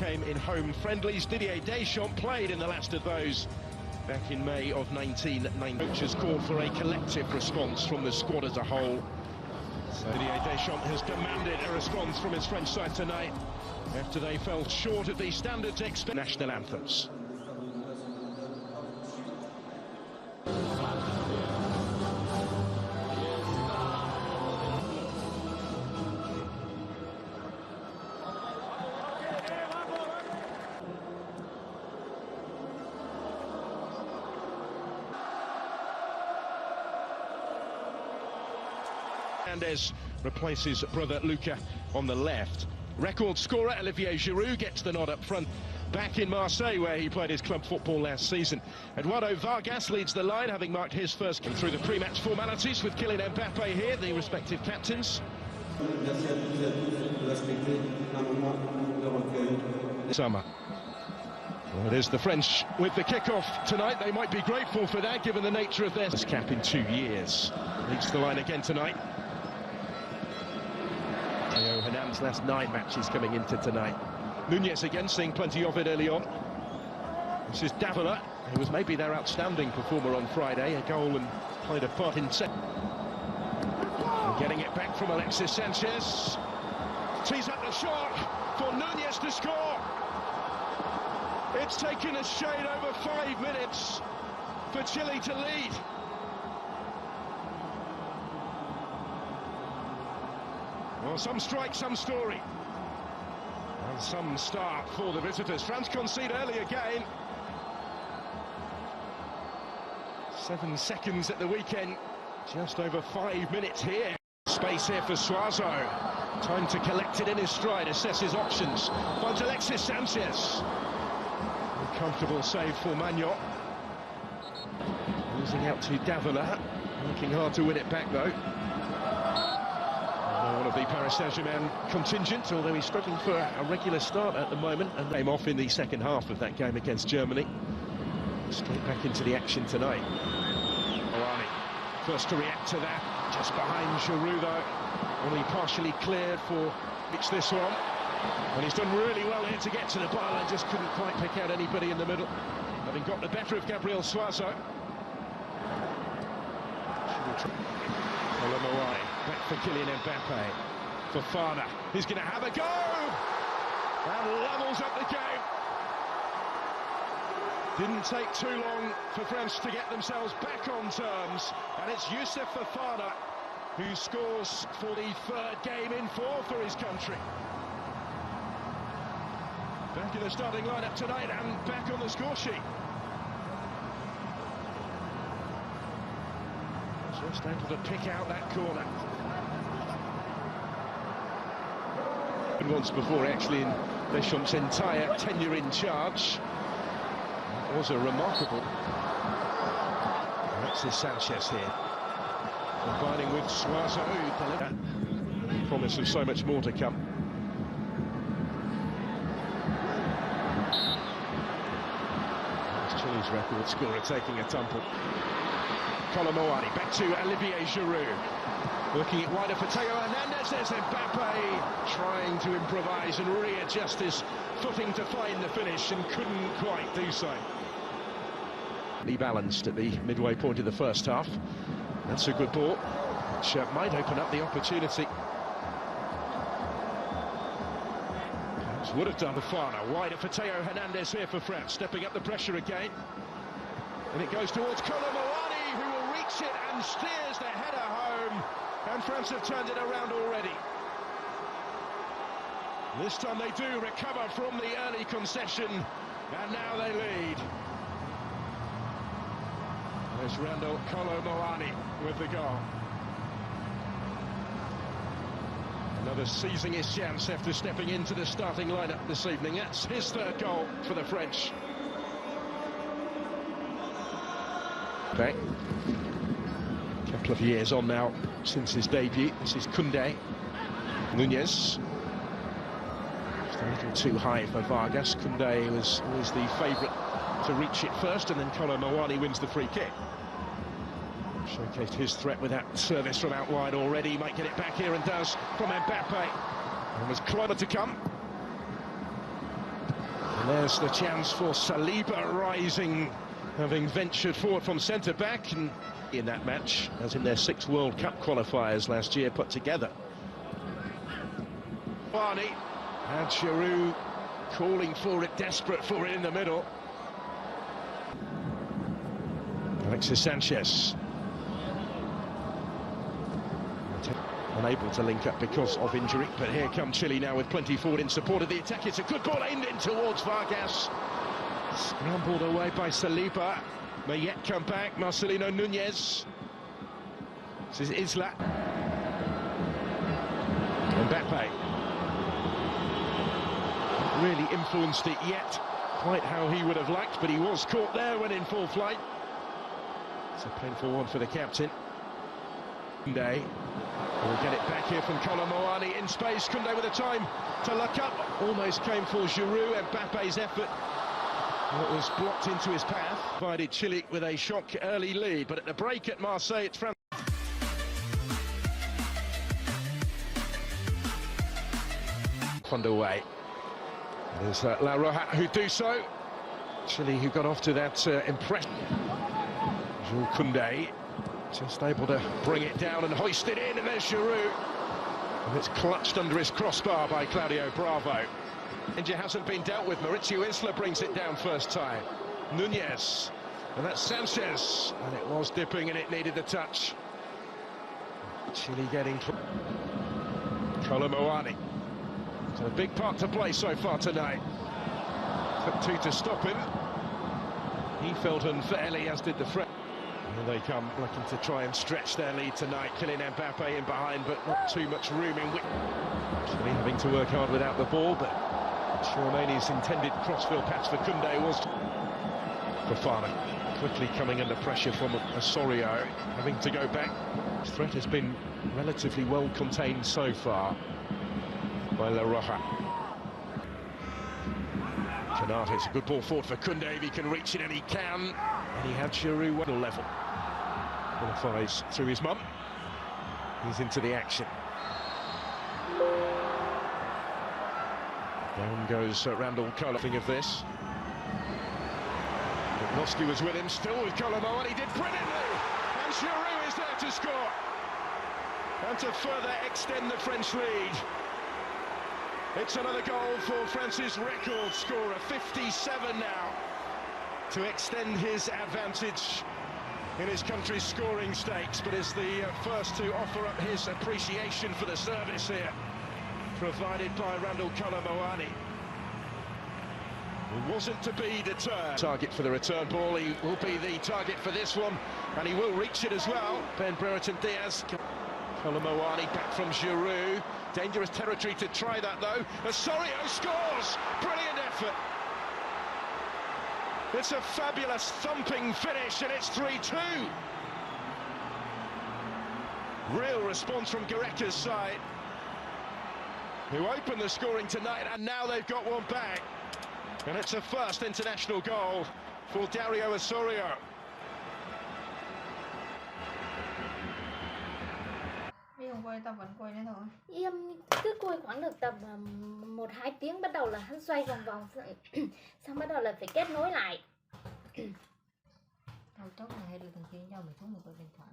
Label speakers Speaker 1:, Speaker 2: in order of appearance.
Speaker 1: came in home friendlies. Didier Deschamps played in the last of those back in May of 1990. Coaches called for a collective response from the squad as a whole. So Didier Deschamps has demanded a response from his French side tonight after they fell short of the standards expected. National anthems. Hernandez replaces brother Luca on the left. Record scorer Olivier Giroud gets the nod up front. Back in Marseille, where he played his club football last season. Eduardo Vargas leads the line, having marked his first through the pre-match formalities with Kylian Mbappe here, the respective captains. Summer. Well, it is the French with the kick-off tonight. They might be grateful for that, given the nature of their cap in 2 years. Leads the line again tonight. Theo Hernandez's last 9 matches coming into tonight. Nunez again, seeing plenty of it early on. This is Davila, who was maybe their outstanding performer on Friday. A goal and played a part in set. Getting it back from Alexis Sanchez. Tees up the shot for Nunez to score. It's taken a shade over 5 minutes for Chile to lead. Well, some strike, some story. And some start for the visitors. France concede early again. 7 seconds at the weekend. Just over 5 minutes here. Space here for Suazo. Time to collect it in his stride, assess his options. Finds Alexis Sanchez. A comfortable save for Magnon. Losing out to Davila. Working hard to win it back, though. One of the Paris Saint-Germain contingent, although he's struggling for a regular start at the moment, and came off in the second half of that game against Germany. Straight back into the action tonight. Moani, first to react to that, just behind Giroud though, only partially cleared for reach this one. And he's done really well here to get to the byline, just couldn't quite pick out anybody in the middle, having got the better of Gabriel Suazo. Moani, back for Kylian Mbappe, for Fana, he's going to have a go, and levels up the game. Didn't take too long for France to get themselves back on terms, and it's Youssef Fofana who scores for the 3rd game in 4 for his country. Back in the starting lineup tonight and back on the score sheet. Just able to pick out that corner. And once before, actually, in Deschamps' entire tenure in charge. That was a remarkable. Alexis Sanchez here. Combining with Suazo. Promise of so much more to come. That's Chile's record scorer taking a tumble. Moani back to Olivier Giroud. Working it wider for Theo Hernandez. There's Mbappe trying to improvise and readjust his footing to find the finish and couldn't quite do so. Balanced at the midway point of the first half. That's a good ball, which might open up the opportunity. Perhaps would have done the Fana. Wider for Theo Hernandez here for France, stepping up the pressure again. And it goes towards Moani, who will reach it and steers the header home. And France have turned it around already. This time they do recover from the early concession, and now they lead. There's Randall Moani with the goal. Another seizing his chance after stepping into the starting lineup this evening. That's his 3rd goal for the French. Okay. A couple of years on now since his debut. This is Koundé. Nunez. Just a little too high for Vargas. Koundé was always the favourite to reach it first, and then Moani wins the free kick. Showcased his threat with that service from out wide already. Might get it back here and does from Mbappe. And there's Climber to come. There's the chance for Saliba rising, having ventured forward from centre-back and in that match, as in their 6 World Cup qualifiers last year put together. Barney had Giroud calling for it, desperate for it in the middle. Alexis Sanchez. Unable to link up because of injury, but here come Chile now with plenty forward in support of the attack. It's a good ball aimed in towards Vargas. Scrambled away by Saliba. May yet come back, Marcelino Nunez. This is Isla. Mbappe. Not really influenced it yet, quite how he would have liked, but he was caught there when in full flight. It's a painful one for the captain. Koundé will get it back here from Colomboani in space. Koundé with the time to look up. Almost came for Giroud. Mbappe's effort. It was blocked into his path. Provided Chile with a shock early lead. But at the break at Marseille, it's France. Underway. There's La Roja who do so. Chile who got off to that impression. Jules Koundé. Just able to bring it down and hoist it in, and there's Giroud. And it's clutched under his crossbar by Claudio Bravo. Injury hasn't been dealt with. Mauricio Isla brings it down first time. Nunez, and that's Sanchez. And it was dipping and it needed the touch. Chile getting... Colomboani. It's a big part to play so far tonight. Took 2 to stop him. He felt unfairly, as did the French. Here they come, looking to try and stretch their lead tonight. Kylian Mbappe in behind, but not too much room in which. Chile having to work hard without the ball, but Chouameni's intended crossfield pass for Koundé was Fofana. Quickly coming under pressure from Osorio, having to go back. The threat has been relatively well contained so far by La Roja. Canate, it's a good ball forward for Koundé. If he can reach it, and he can. And he had Giroud level. Qualifies through his mum. He's into the action. Down goes Randall Colomboani of this. Lipnowski was with him, still with Colomboani, and he did brilliantly. And Giroud is there to score. And to further extend the French lead. It's another goal for France's record scorer, 57 now, to extend his advantage in his country's scoring stakes, but is the first to offer up his appreciation for the service here, provided by Randall Colomboani. It wasn't to be deterred. Target for the return ball, he will be the target for this one, and he will reach it as well. Ben Brereton Diaz. Colomboani back from Giroud. Dangerous territory to try that though. Osorio scores! Brilliant effort. It's a fabulous thumping finish, and it's 3-2. Real response from Gareca's side, who opened the scoring tonight, and now they've got one back. And it's a first international goal for Dario Osorio.
Speaker 2: Đi không quay, tao vẫn quay nữa thôi.
Speaker 3: Em cứ quay khoảng được tầm 1-2 tiếng, bắt đầu là hắn xoay vòng vòng xong bắt đầu là phải kết nối lại.
Speaker 2: Tao chốc này hay đưa thằng kia cho mày xuống một cái điện thoại.